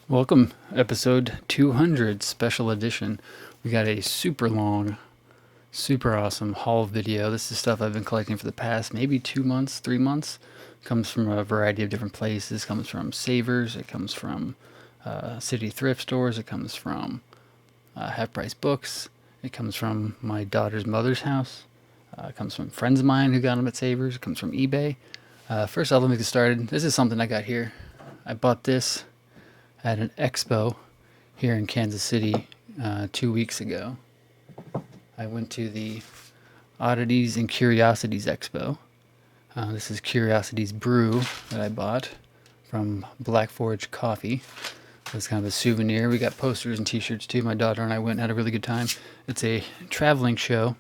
Welcome, episode 200, special edition. We got a super long, super awesome haul video. This is stuff I've been collecting for the past maybe 2 months, 3 months. Comes from a variety of different places. Comes from Savers. It comes from city thrift stores. It comes from half-price books. It comes from my daughter's mother's house. It comes from friends of mine who got them at Savers. It comes from eBay. First off, let me get started. This is something I got here. I bought this at an expo here in Kansas City 2 weeks ago. I went to the Oddities and Curiosities Expo. This is Curiosities Brew that I bought from Black Forge Coffee. It's kind of a souvenir. We got posters and t-shirts too. My daughter and I went and had a really good time. It's a traveling show.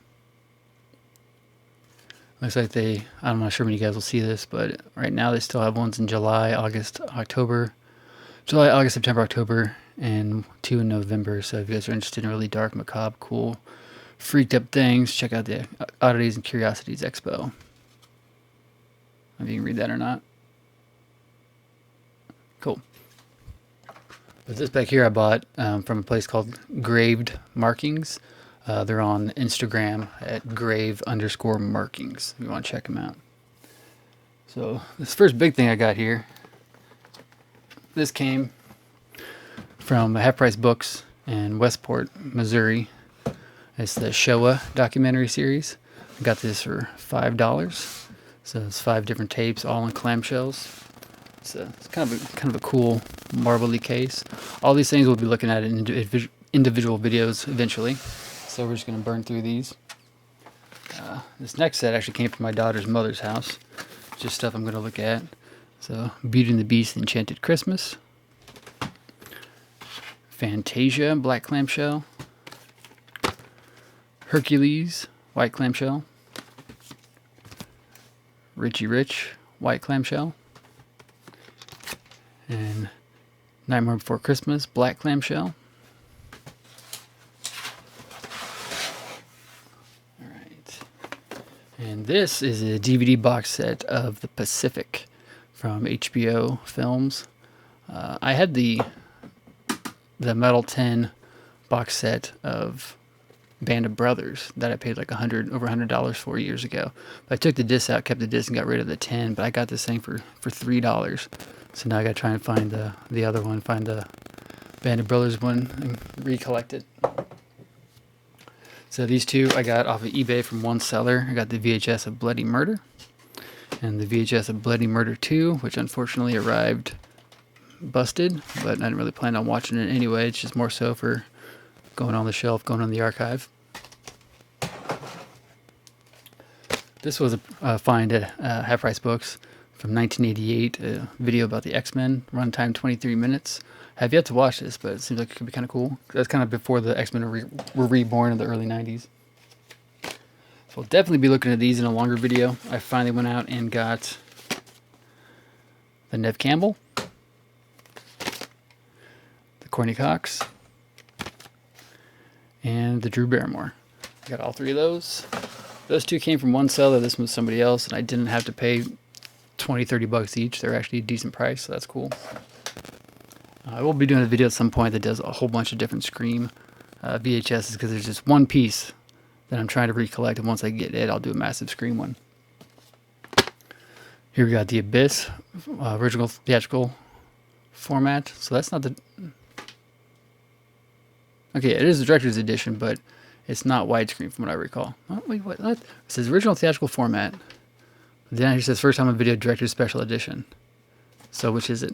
Looks like I'm not sure when you guys will see this, but right now they still have ones in July, August, September, October, and 2 in November. So if you guys are interested in really dark, macabre, cool, freaked up things, check out the Oddities and Curiosities Expo. I don't know if you can read that or not. Cool. But this back here I bought from a place called Graved Markings. They're on Instagram at grave_markings if you want to check them out. So this first big thing I got here, this came from Half Price Books in Westport, Missouri. It's the Showa documentary series. I got this for $5. So it's 5 different tapes, all in clamshells. It's kind of a cool marbly case. All these things we'll be looking at in individual videos eventually. So we're just going to burn through these. This next set actually came from my daughter's mother's house. Just stuff I'm going to look at. So Beauty and the Beast, Enchanted Christmas. Fantasia, black clamshell. Hercules, white clamshell. Richie Rich, white clamshell. And Nightmare Before Christmas, black clamshell. Alright. And this is a DVD box set of The Pacific from HBO Films. I had the Metal 10 box set of Band of Brothers that I paid like over $100 for years ago. But I took the disc out, kept the disc, and got rid of the 10. But I got this thing for $3. So now I got to try and find the other one, find the Band of Brothers one, and recollect it. So these two I got off of eBay from one seller. I got the VHS of Bloody Murder and the VHS of Bloody Murder 2, which unfortunately arrived busted, but I didn't really plan on watching it anyway. It's just more so for going on the shelf, going on the archive. This was a find at Half Price Books from 1988, a video about the X-Men, runtime 23 minutes. I have yet to watch this, but it seems like it could be kind of cool. That's kind of before the X-Men were reborn in the early 90s. So we'll definitely be looking at these in a longer video. I finally went out and got the Nev Campbell, the Courtney Cox, and the Drew Barrymore. I got all 3 of those. Those 2 came from one seller. This one was somebody else, and I didn't have to pay $20-30 each. They're actually a decent price, so that's cool. I will be doing a video at some point that does a whole bunch of different Scream VHSs, because there's just one piece that I'm trying to recollect, and once I get it, I'll do a massive Scream one. Here we got The Abyss, original theatrical format. So that's not the... Okay, it is the director's edition, but it's not widescreen from what I recall. Oh, wait, what? It says original theatrical format. Then it says first time on video director's special edition. So which is it?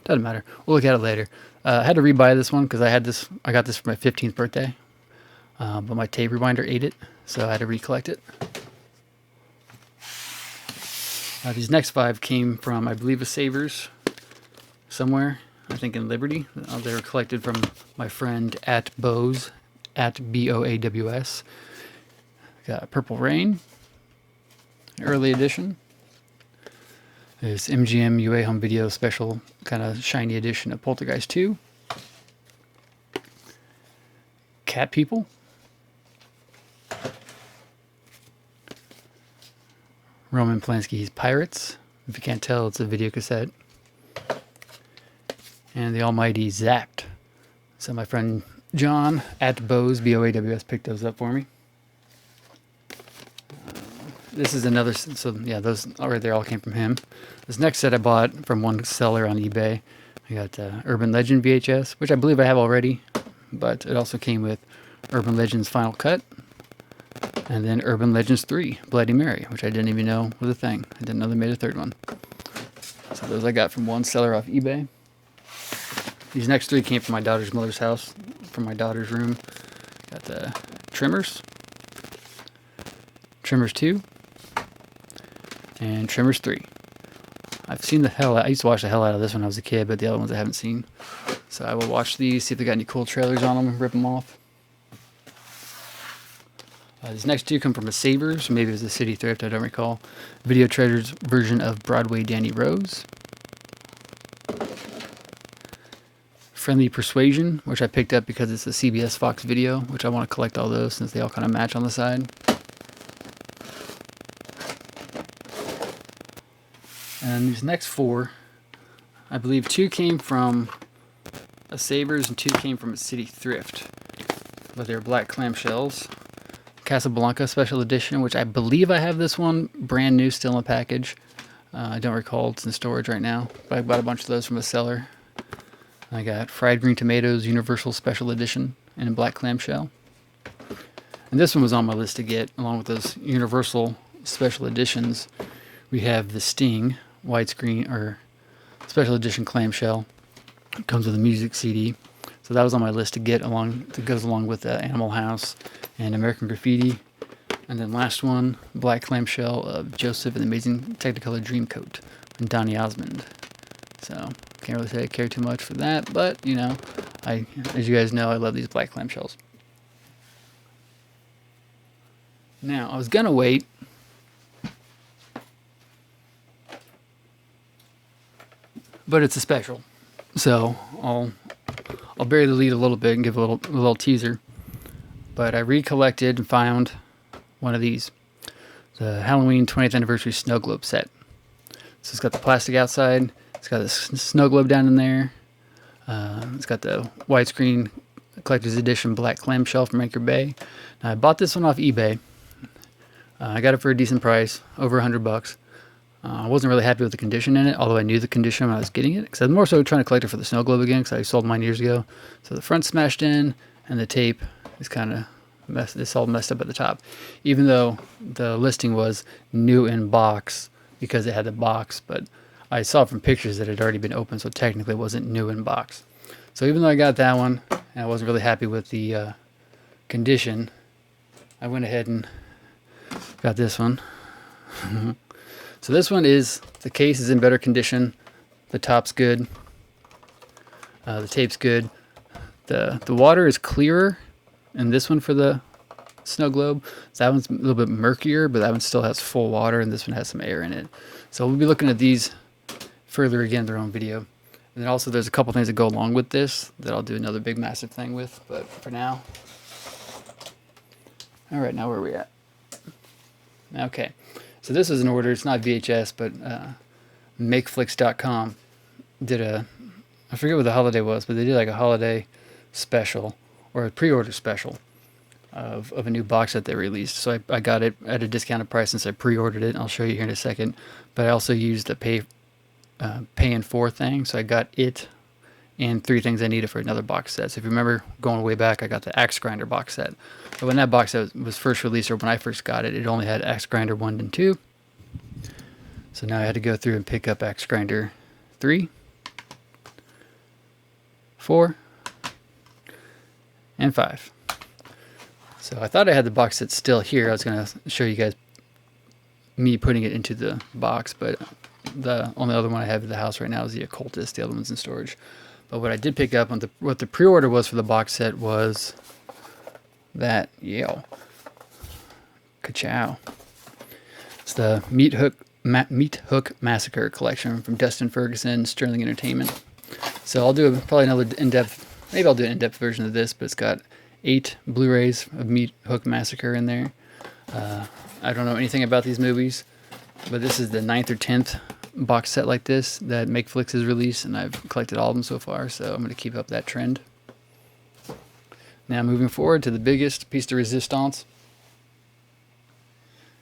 Doesn't matter. We'll look at it later. I had to rebuy this one because I got this for my 15th birthday. But my tape rewinder ate it, so I had to recollect it. These next 5 came from, I believe, a Savers somewhere. I think in Liberty. They were collected from my friend at Bows, at BOAWS. Got Purple Rain, an early edition. There's MGM UA Home Video special, kind of shiny edition of Poltergeist 2. Cat People. Roman Polanski's Pirates. If you can't tell, it's a video cassette. and the almighty Zapped. So my friend John at Bose, Boaws, picked those up for me. This is another, so yeah, those right there all came from him. This next set I bought from one seller on eBay. I got Urban Legend VHS, which I believe I have already, but it also came with Urban Legends Final Cut, and then Urban Legends 3, Bloody Mary, which I didn't even know was a thing. I didn't know they made a third one. So those I got from one seller off eBay. These next three came from my daughter's mother's house, from my daughter's room. Got the Trimmers, Trimmers 2, and Trimmers 3. I've seen the hell out, I used to watch the hell out of this when I was a kid, but the other ones I haven't seen. So I will watch these, see if they got any cool trailers on them, rip them off. These next two come from a Savers, maybe it was a City Thrift, I don't recall. Video Treasures version of Broadway Danny Rose. Friendly Persuasion, which I picked up because it's a CBS Fox video, which I want to collect all those since they all kind of match on the side. And these next four, I believe two came from a Savers and two came from a City Thrift. But they're black clamshells. Casablanca Special Edition, which I believe I have this one brand new still in the package. I don't recall, it's in storage right now. But I bought a bunch of those from a seller. I got Fried Green Tomatoes Universal Special Edition in a black clamshell. And this one was on my list to get, along with those Universal Special Editions. We have the Sting widescreen or Special Edition clamshell. It comes with a music CD. So that was on my list to get along, that goes along with Animal House and American Graffiti. And then last one, black clamshell of Joseph and the Amazing Technicolor Dreamcoat from Donny Osmond. So can't really say I care too much for that, but you know, as you guys know, I love these black clamshells. Now I was gonna wait but it's a special, so I'll bury the lead a little bit and give a little teaser. But I recollected and found one of these, the Halloween 20th Anniversary Snow Globe set. So it's got the plastic outside, it's got the snow globe down in there, it's got the widescreen collector's edition black clamshell from Anchor Bay. Now I bought this one off eBay. I got it for a decent price, over $100. I wasn't really happy with the condition in it, although I knew the condition when I was getting it, because I was more so trying to collect it for the snow globe again, because I sold mine years ago. So the front's smashed in, and the tape is kind of messed. It's all messed up at the top, even though the listing was new in box because it had the box. But I saw from pictures that it had already been opened, so technically it wasn't new in box. So even though I got that one, and I wasn't really happy with the condition, I went ahead and got this one. So this one is, the case is in better condition, the top's good, the tape's good, the water is clearer in this one for the snow globe. So that one's a little bit murkier, but that one still has full water, and this one has some air in it. So we'll be looking at these further again in their own video. And then also there's a couple things that go along with this that I'll do another big massive thing with, but for now. All right, now where are we at? Okay. So this is an order. It's not VHS, but makeflix.com did I forget what the holiday was, but they did like a holiday special or a pre-order special of a new box that they released. So I got it at a discounted price since I pre-ordered it. I'll show you here in a second. But I also used the pay in 4 thing. So I got it and 3 things I needed for another box set. So if you remember going way back, I got the Axe Grinder box set. But when that box set was first released, or when I first got it, it only had Axe Grinder 1 and 2. So now I had to go through and pick up Axe Grinder 3, 4, and 5. So I thought I had the box set still here. I was going to show you guys me putting it into the box, but the only other one I have at the house right now is the Occultist. The other one's in storage. But what I did pick up on what the pre-order was for the box set was that, Kachow. It's the Meat Hook Massacre collection from Dustin Ferguson, Sterling Entertainment. So I'll do probably another in-depth, maybe I'll do an in-depth version of this, but it's got 8 Blu-rays of Meat Hook Massacre in there. I don't know anything about these movies, but this is the 9th or 10th box set like this that MakeFlix has released, and I've collected all of them so far, so I'm going to keep up that trend. Now moving forward to the biggest piece de resistance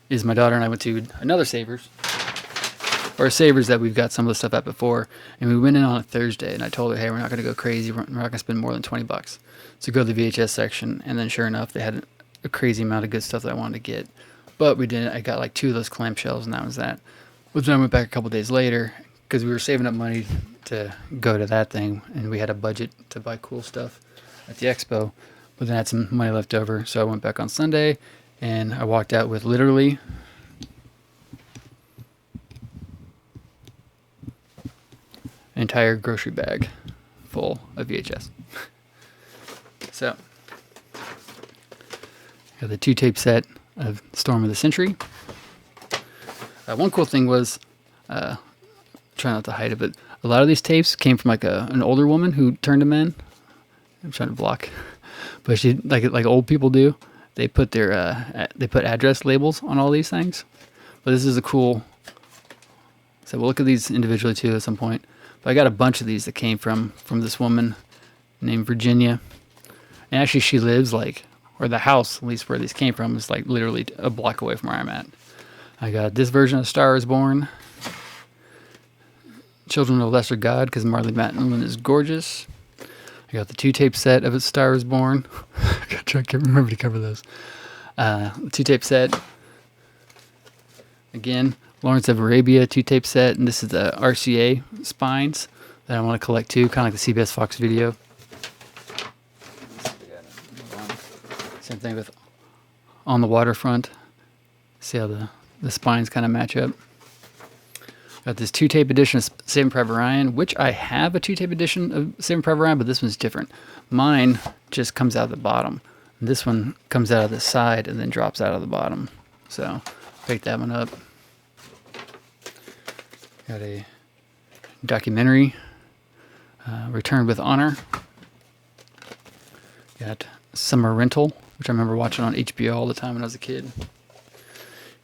is my daughter and I went to another Savers, or Savers that we've got some of the stuff at before, and we went in on a Thursday, and I told her, hey, we're not going to go crazy, we're not going to spend more than 20 bucks. So go to the VHS section, and then sure enough, they had a crazy amount of good stuff that I wanted to get. But we didn't. I got like 2 of those clamshells, and that was that. But then I went back a couple days later, because we were saving up money to go to that thing, and we had a budget to buy cool stuff at the expo, but then I had some money left over, so I went back on Sunday, and I walked out with literally an entire grocery bag full of VHS. So, got the 2-tape set of Storm of the Century. One cool thing was, try not to hide it, but a lot of these tapes came from like an older woman who turned them in. I'm trying to block, but she like old people do. They put their they put address labels on all these things. But this is a cool. So we'll look at these individually too at some point. But I got a bunch of these that came from this woman named Virginia, and actually she lives like, or the house at least where these came from is like literally a block away from where I'm at. I got this version of Star is Born, Children of Lesser God, because Marley Matlin is gorgeous. I got the 2-tape set of A Star is Born. I can't remember to cover those. 2-tape set. Again, Lawrence of Arabia 2-tape set, and this is the RCA spines that I want to collect too, kind of like the CBS Fox video. Same thing with On the Waterfront. See how the spines kind of match up. Got this 2-tape edition of Saving Private Ryan, which I have a 2-tape edition of Saving Private Ryan, but this one's different. Mine just comes out of the bottom. This one comes out of the side and then drops out of the bottom. So pick that one up. Got a documentary, Return with Honor. Got Summer Rental, which I remember watching on HBO all the time when I was a kid.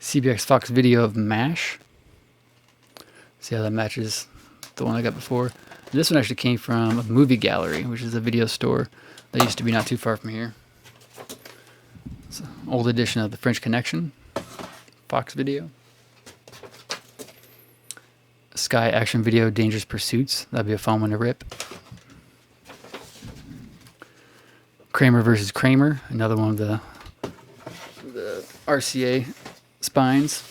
CBS Fox video of MASH. See how that matches the one I got before. And this one actually came from a movie gallery, which is a video store that used to be not too far from here. It's an old edition of The French Connection, Fox video. Sky action video, Dangerous Pursuits. That'd be a fun one to rip. Kramer versus Kramer, another one of the RCA spines.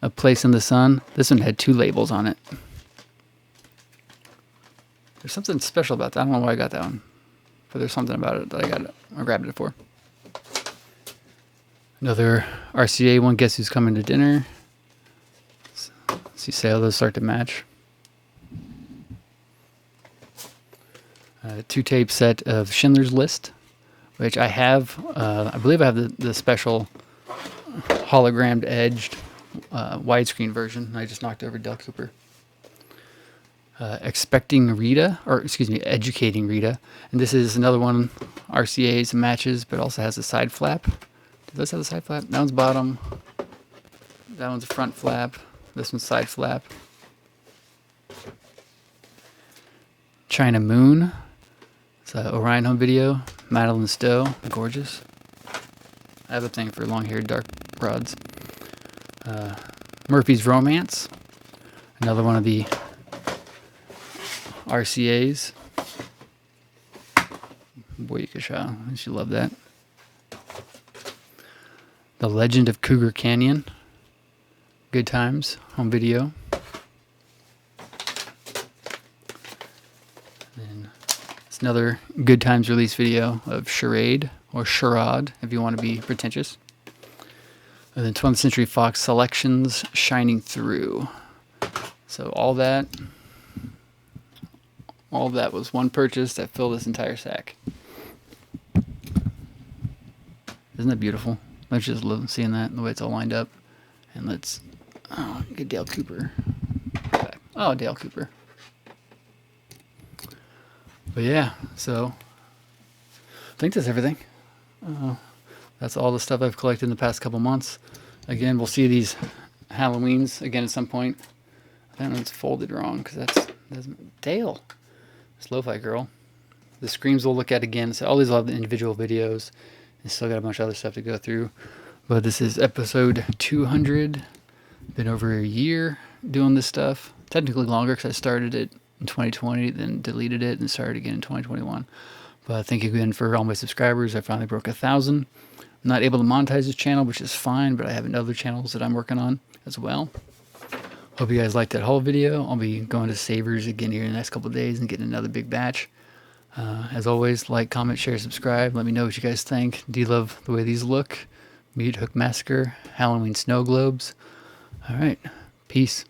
A Place in the Sun. This one had 2 labels on it. There's something special about that. I don't know why I got that one, but there's something about it that I grabbed it for. Another RCA one, Guess Who's Coming to Dinner. See how those start to match. A 2-tape set of Schindler's List, which I have. I believe I have the special hologrammed edged widescreen version. I just knocked over Dale Cooper. Expecting Rita, or excuse me, Educating Rita. And this is another one, RCA's matches, but also has a side flap. Does this have a side flap? That one's bottom. That one's a front flap. This one's side flap. China Moon. It's an Orion home video. Madeline Stowe, gorgeous. I have a thing for long-haired dark broads. Murphy's Romance. Another one of the RCA's. Boy, Cashapp. I should love that. The Legend of Cougar Canyon. Good Times home video. Then it's another Good Times release video of Charade, or Charade if you want to be pretentious. And then 20th Century Fox Selections, Shining Through. So all that was one purchase that filled this entire sack. Isn't that beautiful? Let's just love seeing that and the way it's all lined up. And let's get Dale Cooper back. Oh, Dale Cooper. But yeah, so I think that's everything. That's all the stuff I've collected in the past couple months. Again, we'll see these Halloweens again at some point. I don't know, it's folded wrong because that's Dale. It's Lo-Fi Girl. The Screams we'll look at again. So all these will have the individual videos. And still got a bunch of other stuff to go through. But this is episode 200. Been over a year doing this stuff. Technically longer because I started it in 2020, then deleted it and started again in 2021. But thank you again for all my subscribers. I finally broke 1,000. I'm not able to monetize this channel, which is fine, but I have other channels that I'm working on as well. Hope you guys liked that whole video. I'll be going to Savers again here in the next couple of days and getting another big batch. As always, like, comment, share, subscribe. Let me know what you guys think. Do you love the way these look? Meat Hook Massacre, Halloween Snow Globes. All right. Peace.